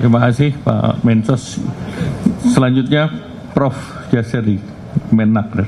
Terima kasih Pak Mensos. Selanjutnya Prof. Jaseri, Menaker.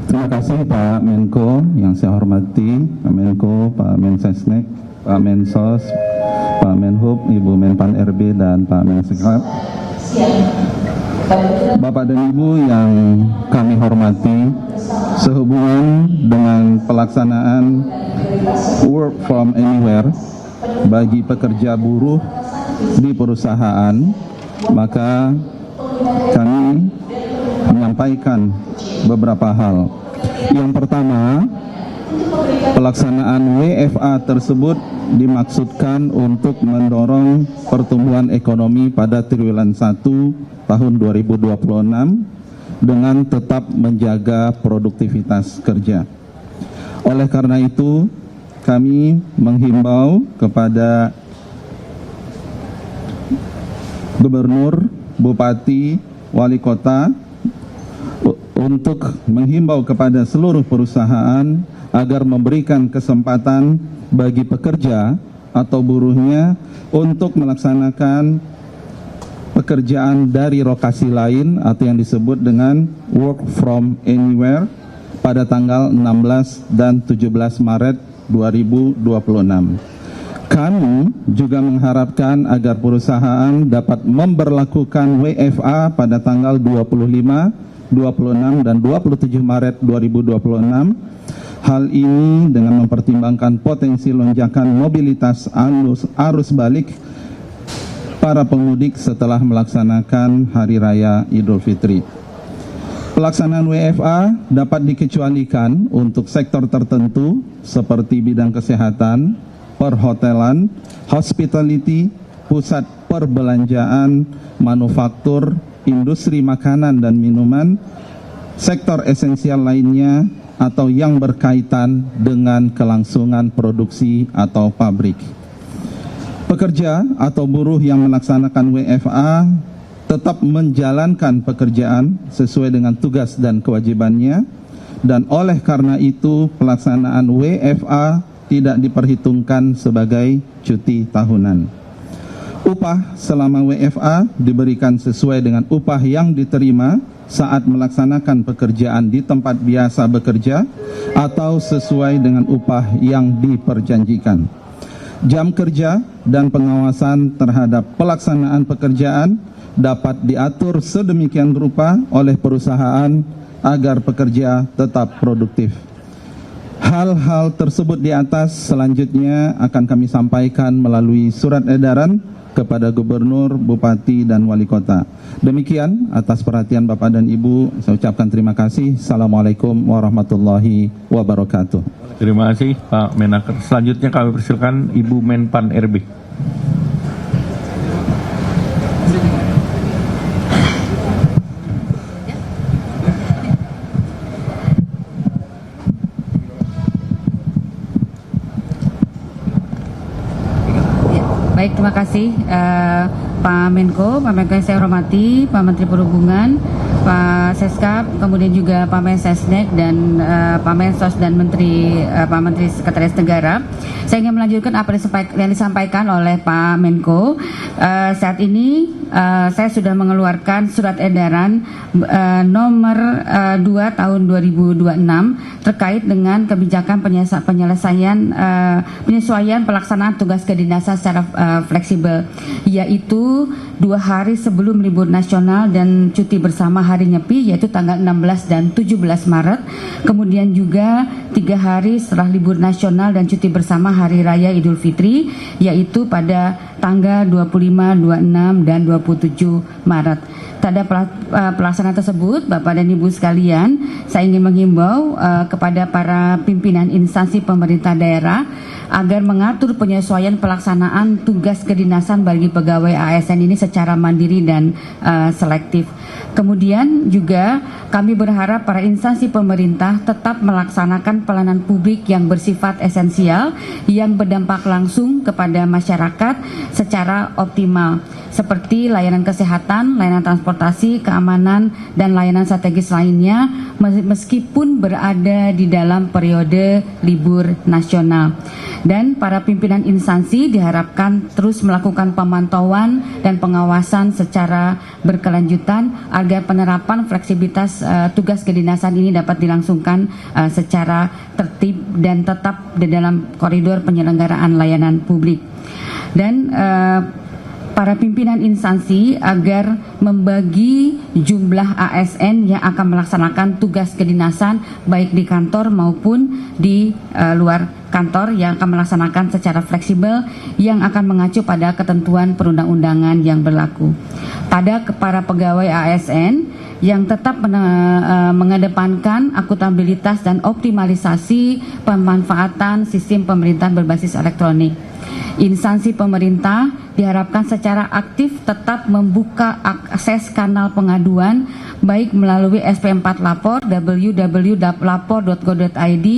Terima kasih Pak Menko yang saya hormati, Pak Menko, Pak Mensesnek, Pak Mensos, Pak Menhub, Ibu Menpan RB, dan Pak Mensekap. Bapak dan Ibu yang kami hormati, sehubungan dengan pelaksanaan work from anywhere bagi pekerja buruh di perusahaan, maka kami menyampaikan beberapa hal. Yang pertama, pelaksanaan WFA tersebut dimaksudkan untuk mendorong pertumbuhan ekonomi pada triwulan 1 tahun 2026 dengan tetap menjaga produktivitas kerja. Oleh karena itu, kami menghimbau kepada Gubernur, Bupati, Wali Kota untuk menghimbau kepada seluruh perusahaan agar memberikan kesempatan bagi pekerja atau buruhnya untuk melaksanakan pekerjaan dari lokasi lain atau yang disebut dengan work from anywhere pada tanggal 16 dan 17 Maret 2026. Kami juga mengharapkan agar perusahaan dapat memberlakukan WFA pada tanggal 25, 26, dan 27 Maret 2026. Hal ini dengan mempertimbangkan potensi lonjakan mobilitas arus balik para pemudik setelah melaksanakan Hari Raya Idul Fitri. Pelaksanaan WFA dapat dikecualikan untuk sektor tertentu seperti bidang kesehatan, perhotelan, hospitality, pusat perbelanjaan, manufaktur, industri makanan dan minuman, sektor esensial lainnya, atau yang berkaitan dengan kelangsungan produksi atau pabrik. Pekerja atau buruh yang melaksanakan WFA tetap menjalankan pekerjaan sesuai dengan tugas dan kewajibannya, dan oleh karena itu pelaksanaan WFA tidak diperhitungkan sebagai cuti tahunan. Upah selama WFA diberikan sesuai dengan upah yang diterima saat melaksanakan pekerjaan di tempat biasa bekerja atau sesuai dengan upah yang diperjanjikan. Jam kerja dan pengawasan terhadap pelaksanaan pekerjaan dapat diatur sedemikian rupa oleh perusahaan agar pekerja tetap produktif. Hal-hal tersebut di atas selanjutnya akan kami sampaikan melalui surat edaran kepada Gubernur, Bupati, dan Wali Kota. Demikian atas perhatian Bapak dan Ibu, saya ucapkan terima kasih. Assalamualaikum warahmatullahi wabarakatuh. Terima kasih Pak Menaker. Selanjutnya kami persilakan Ibu Menpan RB. Baik, terima kasih Pak Menko yang saya hormati, Pak Menteri Perhubungan, Pak Seskap, kemudian juga Pak Mensesnek dan Pak Mensos dan Pak Menteri Sekretaris Negara. Saya ingin melanjutkan apa yang disampaikan oleh Pak Menko. Saat ini saya sudah mengeluarkan surat edaran nomor 2 tahun 2026 terkait dengan kebijakan penyesuaian pelaksanaan tugas kedinasan secara fleksibel, yaitu 2 hari sebelum libur nasional dan cuti bersama hari Nyepi, yaitu tanggal 16 dan 17 Maret, kemudian juga 3 hari setelah libur nasional dan cuti bersama hari Raya Idul Fitri, yaitu pada tanggal 25, 26, dan 27 Maret. Pada pelaksanaan tersebut, Bapak dan Ibu sekalian, saya ingin menghimbau kepada para pimpinan instansi pemerintah daerah agar mengatur penyesuaian pelaksanaan tugas kedinasan bagi pegawai ASN ini secara mandiri dan selektif. Kemudian juga kami berharap para instansi pemerintah tetap melaksanakan pelayanan publik yang bersifat esensial yang berdampak langsung kepada masyarakat secara optimal, seperti layanan kesehatan, layanan transportasi, keamanan, dan layanan strategis lainnya meskipun berada di dalam periode libur nasional. Dan para pimpinan instansi diharapkan terus melakukan pemantauan dan pengawasan secara berkelanjutan agar penerapan fleksibilitas tugas kedinasan ini dapat dilangsungkan secara tertib dan tetap di dalam koridor penyelenggaraan layanan publik. Dan para pimpinan instansi agar membagi jumlah ASN yang akan melaksanakan tugas kedinasan baik di kantor maupun di luar kantor yang akan melaksanakan secara fleksibel yang akan mengacu pada ketentuan perundang-undangan yang berlaku. Pada para pegawai ASN yang tetap mengedepankan akuntabilitas dan optimalisasi pemanfaatan sistem pemerintahan berbasis elektronik. Instansi pemerintah diharapkan secara aktif tetap membuka akses kanal pengaduan baik melalui SP4 Lapor www.lapor.go.id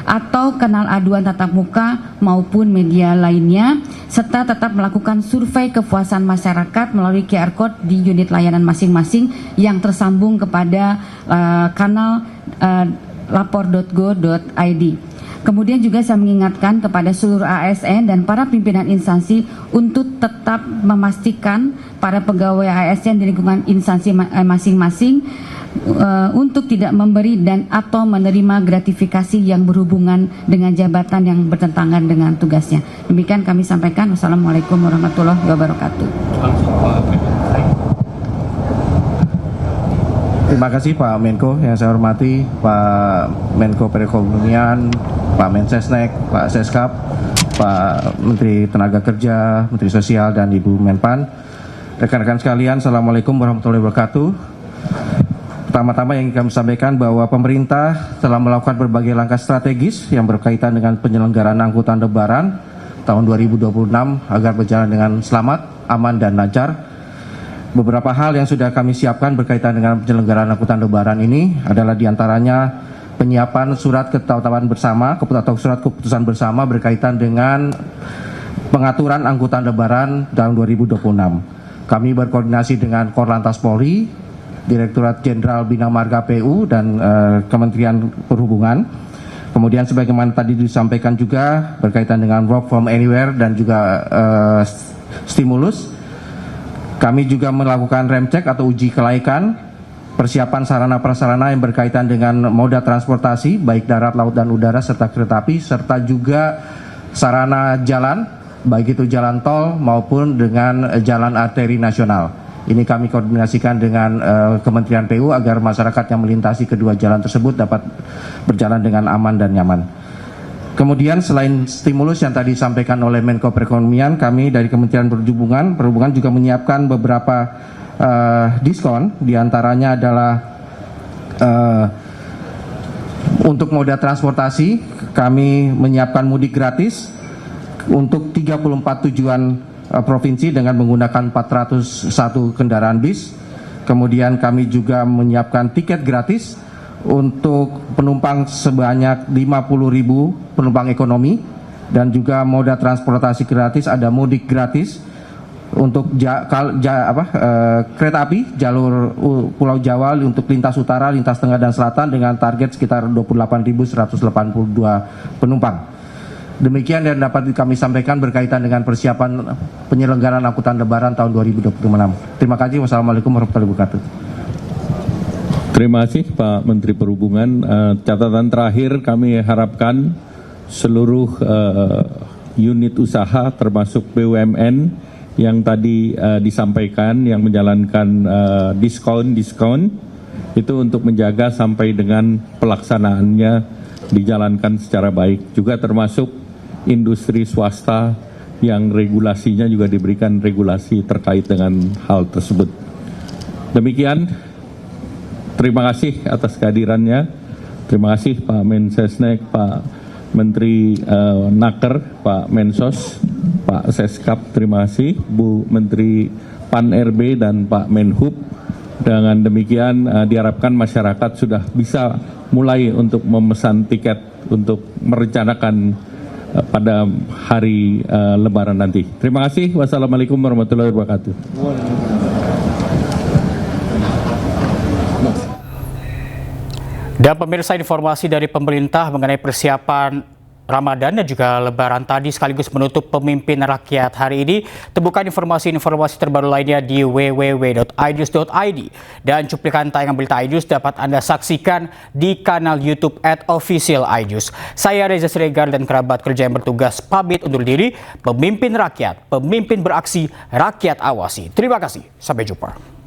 atau kanal aduan tatap muka maupun media lainnya, serta tetap melakukan survei kepuasan masyarakat melalui QR Code di unit layanan masing-masing yang tersambung kepada kanal lapor.go.id. Kemudian juga saya mengingatkan kepada seluruh ASN dan para pimpinan instansi untuk tetap memastikan para pegawai ASN di lingkungan instansi masing-masing untuk tidak memberi dan atau menerima gratifikasi yang berhubungan dengan jabatan yang bertentangan dengan tugasnya. Demikian kami sampaikan. Wassalamualaikum warahmatullahi wabarakatuh. Terima kasih Pak Menko yang saya hormati, Pak Menko Perekonomian, Pak Mensesnek, Pak Seskap, Pak Menteri Tenaga Kerja, Menteri Sosial, dan Ibu Menpan. Rekan-rekan sekalian, Assalamualaikum warahmatullahi wabarakatuh. Pertama-tama yang kami sampaikan bahwa pemerintah telah melakukan berbagai langkah strategis yang berkaitan dengan penyelenggaraan angkutan lebaran tahun 2026 agar berjalan dengan selamat, aman, dan lancar. Beberapa hal yang sudah kami siapkan berkaitan dengan penyelenggaraan angkutan lebaran ini adalah diantaranya penyiapan surat ketetapan bersama atau surat keputusan bersama berkaitan dengan pengaturan angkutan lebaran tahun 2026. Kami berkoordinasi dengan Korlantas Polri, Direktorat Jenderal Bina Marga PU, dan Kementerian Perhubungan. Kemudian sebagaimana tadi disampaikan juga berkaitan dengan work from anywhere dan juga stimulus. Kami juga melakukan rem cek atau uji kelaikan, persiapan sarana-prasarana yang berkaitan dengan moda transportasi, baik darat, laut, dan udara, serta kereta api, serta juga sarana jalan, baik itu jalan tol maupun dengan jalan arteri nasional. Ini kami koordinasikan dengan Kementerian PU agar masyarakat yang melintasi kedua jalan tersebut dapat berjalan dengan aman dan nyaman. Kemudian selain stimulus yang tadi disampaikan oleh Menko Perekonomian, kami dari Kementerian Perhubungan juga menyiapkan beberapa diskon, diantaranya adalah untuk moda transportasi, kami menyiapkan mudik gratis untuk 34 tujuan provinsi dengan menggunakan 401 kendaraan bis. Kemudian kami juga menyiapkan tiket gratis untuk penumpang sebanyak 50.000 penumpang ekonomi, dan juga moda transportasi gratis, ada mudik gratis untuk kereta api jalur Pulau Jawa untuk lintas utara, lintas tengah, dan selatan dengan target sekitar 28.182 penumpang. Demikian yang dapat kami sampaikan berkaitan dengan persiapan penyelenggaraan angkutan lebaran tahun 2026. Terima kasih. Wassalamualaikum warahmatullahi wabarakatuh. Terima kasih Pak Menteri Perhubungan. Catatan terakhir, kami harapkan seluruh unit usaha termasuk BUMN yang tadi disampaikan yang menjalankan diskon itu untuk menjaga sampai dengan pelaksanaannya dijalankan secara baik. Juga termasuk industri swasta yang regulasinya juga diberikan regulasi terkait dengan hal tersebut. Demikian. Terima kasih atas kehadirannya. Terima kasih Pak Mensesnek, Pak Menteri Naker, Pak Mensos, Pak Seskap, terima kasih Bu Menteri Pan RB dan Pak Menhub. Dengan demikian diharapkan masyarakat sudah bisa mulai untuk memesan tiket untuk merencanakan pada hari Lebaran nanti. Terima kasih. Wassalamualaikum warahmatullahi wabarakatuh. Dan pemirsa, informasi dari pemerintah mengenai persiapan Ramadan dan juga Lebaran tadi sekaligus menutup Pemimpin Rakyat hari ini. Temukan informasi-informasi terbaru lainnya di www.inews.id dan cuplikan tayangan berita iNews dapat Anda saksikan di kanal YouTube @official_inews. Saya Reza Siregar dan kerabat kerja yang bertugas pamit undur diri. Pemimpin rakyat, pemimpin beraksi, rakyat awasi. Terima kasih, sampai jumpa.